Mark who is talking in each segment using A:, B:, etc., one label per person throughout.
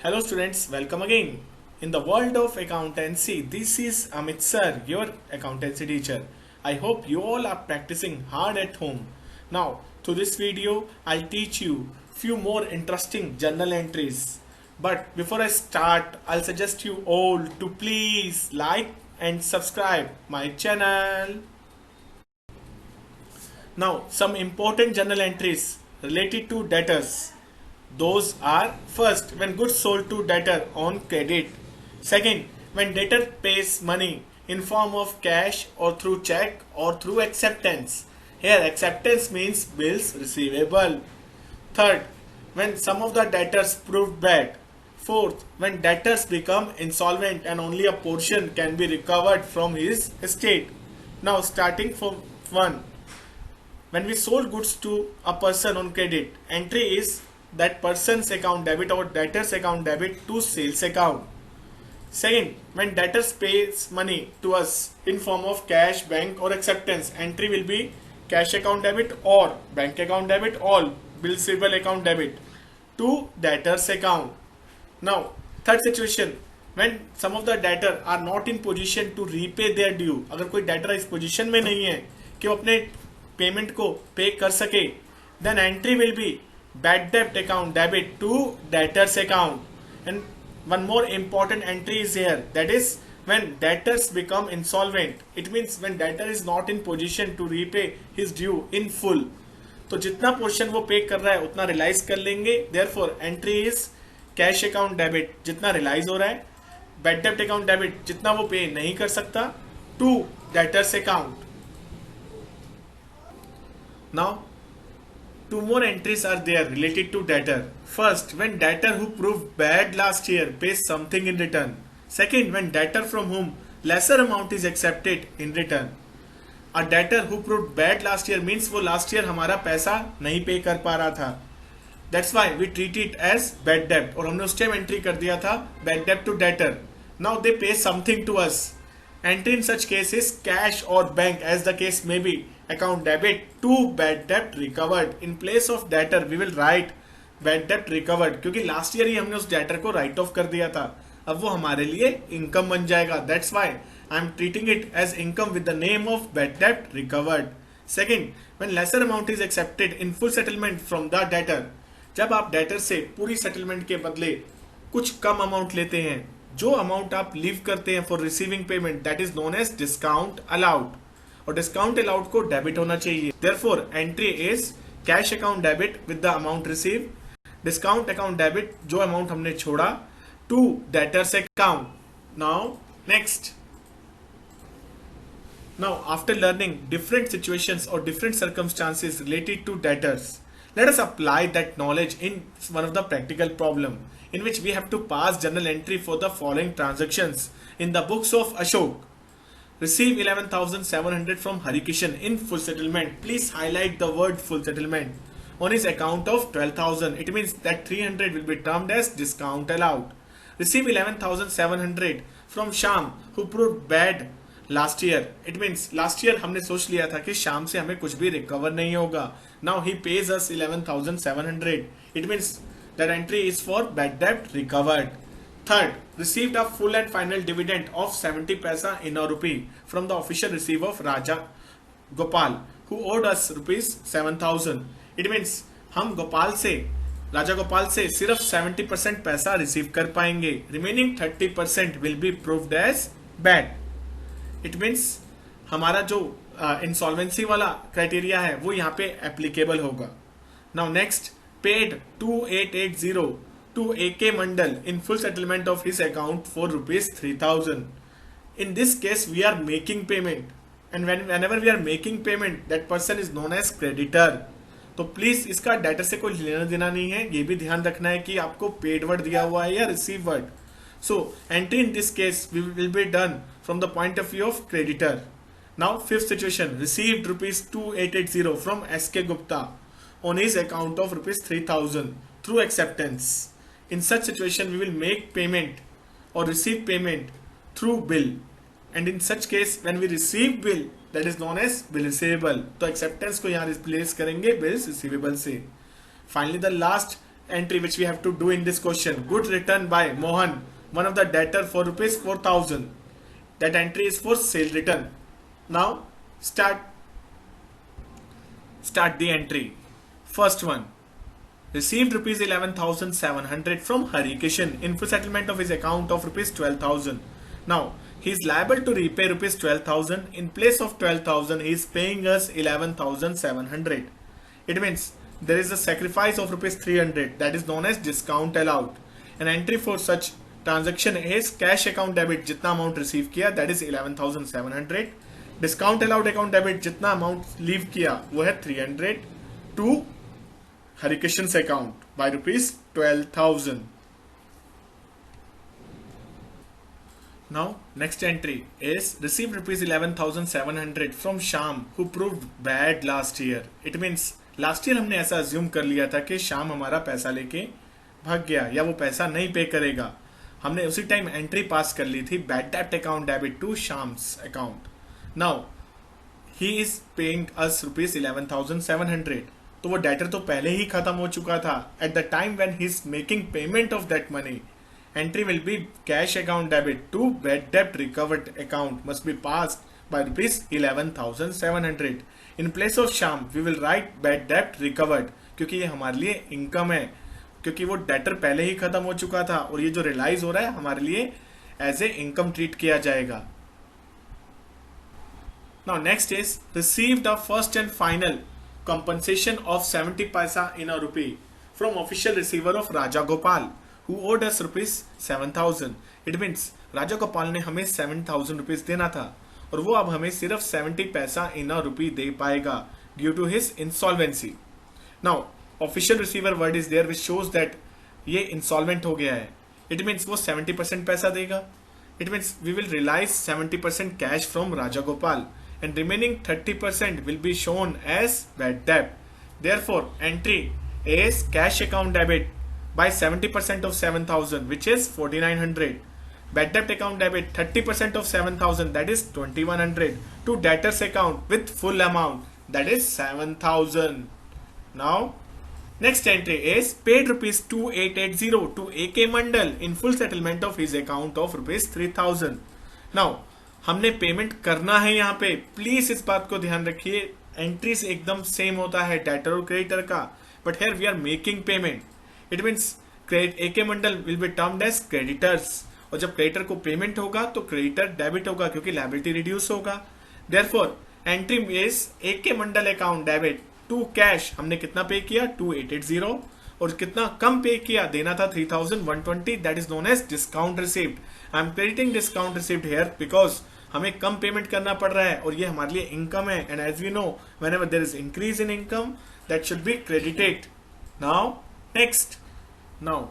A: Hello students, welcome again. In the world of accountancy, this is Amit sir, your accountancy teacher. I hope you all are practicing hard at home. Now, to this video, I'll teach you few more interesting journal entries. But before I start, I'll suggest you all to please like and subscribe my channel. Now, some important journal entries related to debtors. Those are first, when goods sold to debtor on credit. Second, when debtor pays money in form of cash or through check or through acceptance. Here, acceptance means bills receivable. Third, when some of the debtors proved bad. Fourth, when debtors become insolvent and only a portion can be recovered from his estate. Now, starting from 1. When we sold goods to a person on credit, entry is that person's account debit or debtor's account debit to sales account. Second, when debtors pays money to us in form of cash, bank or acceptance, entry will be cash account debit or bank account debit or bill receivable account debit to debtor's account. Now, third situation, when some of the debtor are not in position to repay their due, अगर कोई debtor इस position में नहीं है कि वो अपने payment को पे कर सके, then entry will be bad debt account debit to debtors account. And one more important entry is here, that is when debtors become insolvent. It means when debtor is not in position to repay his due in full. तो जितना portion वो पे कर रहा है उतना relies कर लेंगे. Therefore entry is cash account debit जितना रिलाइज हो रहा है, बैड डेब्ट अकाउंट डेबिट जितना वो पे नहीं कर सकता, to debtors account. Now, two more entries are there related to debtor. First, when debtor who proved bad last year pays something in return. Second, when debtor from whom lesser amount is accepted in return. A debtor who proved bad last year means वो last year हमारा पैसा नहीं पे कर पा रहा था. That's why we treat it as bad debt. और हमने उस टाइम एंट्री कर दिया था bad debt to debtor. Now they pay something to us. Entry in such case is cash or bank as the case may be. Account debit to bad debt recovered. In place of debtor we will write bad debt recovered क्योंकि last year ही हमने उस debtor को right of कर दिया था. अब वो हमारे लिए इनकम बन जाएगा. That's why I am treating it as income with the name of bad debt recovered. सेकेंड, when lesser amount is accepted in full settlement from the debtor. जब आप डेटर से पूरी सेटलमेंट के बदले कुछ कम अमाउंट लेते हैं, जो अमाउंट आप लीव करते हैं for receiving payment, that is known as discount allowed. और डिस्काउंट अलाउड को डेबिट होना चाहिए. Therefore entry is cash account debit with the amount receive, discount account debit जो अमाउंट हमने छोड़ा to debtors account. Now next, now after learning different situations और different circumstances related to debtors, let us apply that knowledge in one of the practical problem in which we have to pass journal entry for the following transactions in the books of Ashok. Receive 11,700 from Harikishan in full settlement. Please highlight the word full settlement. On his account of 12,000, it means that 300 will be termed as discount allowed. Receive 11,700 from Sham who proved bad last year. It means last year हमने सोच लिया था कि शाम से हमें कुछ भी रिकवर नहीं होगा. Now he pays us 11,700. It means that entry is for bad डेब्ट recovered. Third, received a full and final dividend of 70 paisa in a rupee from the official receive of Raja Gopal who owed us rupees 7,000. It means हम गोपाल से, राजा गोपाल से सिर्फ 70% पैसा receive कर पाएंगे. Remaining 30% will be proved as bad. It means हमारा जो insolvency वाला क्राइटेरिया है वो यहाँ पे एप्लीकेबल होगा. Now next, paid 2880 to AK Mandal in full settlement of his account for rupees 3,000. In this case we are making payment and whenever we are making payment that person is known as creditor. तो please इसका debtor से कोई लेना देना नहीं है. ये भी ध्यान रखना है कि आपको पेड वर्ड दिया हुआ है या receive word. So entry in this case will be done from the point of view of creditor. Now fifth situation, received rupees 2880 from SK Gupta on his account of rupees 3,000 through acceptance. In such situation we will make payment or receive payment through bill, and in such case when we receive bill that is known as bill receivable. तो acceptance को यहाँ replace करेंगे bills receivable से. Finally the last, entry which we have to do in this question. Goods returned by Mohan, one of the debtor, for rupees 4,000. That entry is for sale return. Now start the entry. First one, received rupees 11,700 from Harikishan in full settlement of his account of rupees 12,000. Now he is liable to repay rupees 12,000. In place of 12,000 he is paying us 11,700. It means there is a sacrifice of rupees 300, that is known as discount allowed. An entry for such transaction is cash account debit, जितना amount receive किया that is 11,700. Discount allowed account debit, जितना amount leave किया वो है 300 to Harikishan's account by rupees 12,000. Now next entry is received rupees 11,700 from Sham who proved bad last year. It means last year हमने ऐसा assume कर लिया था कि शाम हमारा पैसा लेके भाग गया या वो पैसा नहीं पे करेगा. हमने उसी टाइम एंट्री पास कर ली थी बैड डेब्ट account debit to Sham's account. Now he is paying us rupees 11,700. तो वो डेटर तो पहले ही खत्म हो चुका था. At the time when he is making payment of that money, entry will be cash account debit to bad debt recovered account must be passed by rupees 11,700. In place of Sham we will write bad debt recovered, क्योंकि ये हमारे लिए income है, क्योंकि वो debtor पहले ही खत्म हो चुका था और ये जो रियलाइज हो रहा है हमारे लिए एज ए इनकम ट्रीट किया जाएगा. Now next is received the first and final compensation of 70 paisa in a rupee from official receiver of Raja Gopal who owed us rupees 7,000. It means राजा गोपाल ने हमें 7,000 rupees देना था और वो अब हमें सिर्फ 70 पैसा इन अ रुपी दे पाएगा due to his insolvency. Now official receiver word is there which shows that ये इंसॉल्वेंट हो गया है. इट मीन्स वो 70% पैसा देगा. It means we will realise 70% cash from Raja Gopal and remaining 30% will be shown as bad debt. Therefore, entry is cash account debit by 70% of 7,000, which is 4,900. Bad debt account debit 30% of 7,000, that is 2,100, to debtors account with full amount, that is 7,000. Now, next entry is paid rupees 2,880 to AK Mandal in full settlement of his account of rupees 3,000. Now, हमने payment करना है. यहाँ पे please इस बात को ध्यान रखिए, एंट्रीज एकदम सेम होता है डेटर और क्रेडिटर का, but here we are making payment. It means AK Mandal will be termed as creditors, और जब क्रेडिटर को पेमेंट होगा तो क्रेडिटर डेबिट होगा क्योंकि लायबिलिटी रिड्यूस होगा. Therefore entry is AK Mandal account debit to cash. हमने कितना पे किया 2,880 और कितना कम पे किया, देना था 3,120, that is known as discount received. I am crediting discount received here because हमें कम पेमेंट करना पड़ रहा है और ये हमारे लिए इनकम है. And as we know whenever there is increase in income that should be credited. Now next, now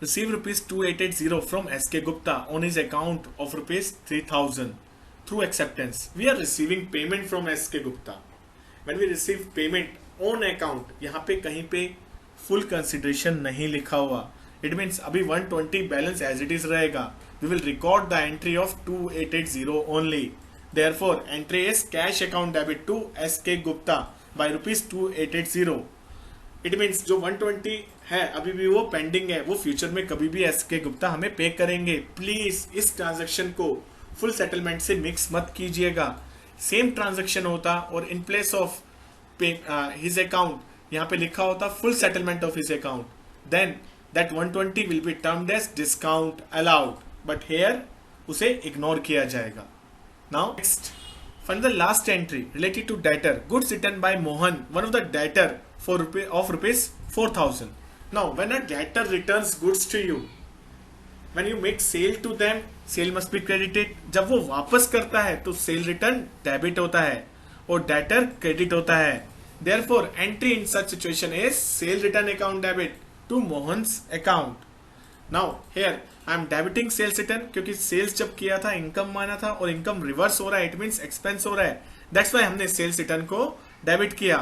A: receive rupees 2,880 from SK Gupta on his account of rupees 3,000 through acceptance. We are receiving payment from SK Gupta. When we receive payment on account, यहाँ पे कहीं पे full consideration नहीं लिखा हुआ. It means अभी 120 balance as it is रहेगा. We will record the entry of 2,880 only. Therefore, entry is cash account debit to SK Gupta by rupees 2,880. It means जो 120 है अभी भी वो पेंडिंग है, वो फ्यूचर में कभी भी SK Gupta हमें पे करेंगे. प्लीज इस ट्रांजेक्शन को फुल सेटलमेंट से मिक्स मत कीजिएगा. सेम ट्रांजेक्शन होता और in place of his account यहाँ पे लिखा होता full settlement of his account, then that 120 will be termed as discount allowed, but here उसे इग्नोर किया जाएगा. Now next, find the last entry related to debtor. Goods returned by Mohan, one of the debtor, of rupees 4,000. Now, when a debtor returns goods to you, when you make sale to them, sale must be credited. जब वो वापस करता है तो sale return debit होता है और debtor credit होता है. Therefore, entry in such situation is sale return account debit to Mohan's account. Now, here I am debiting sales return क्योंकि सेल्स जब किया था इनकम माना था और इनकम रिवर्स हो रहा है, इट मीन्स एक्सपेंस हो रहा है. दैट्स वाई हमने सेल्स रिटर्न को डेबिट किया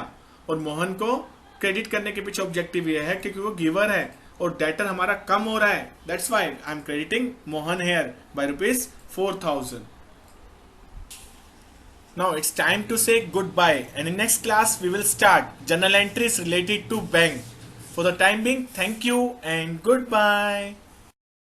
A: और मोहन को क्रेडिट करने के पीछे ऑब्जेक्टिव ये है क्योंकि वो गिवर है और डेटर हमारा कम हो रहा है. That's why I am crediting Mohan here by rupees 4,000. Now it's time to say goodbye, and in next class we will start journal entries related to bank. For the time being, thank you and goodbye.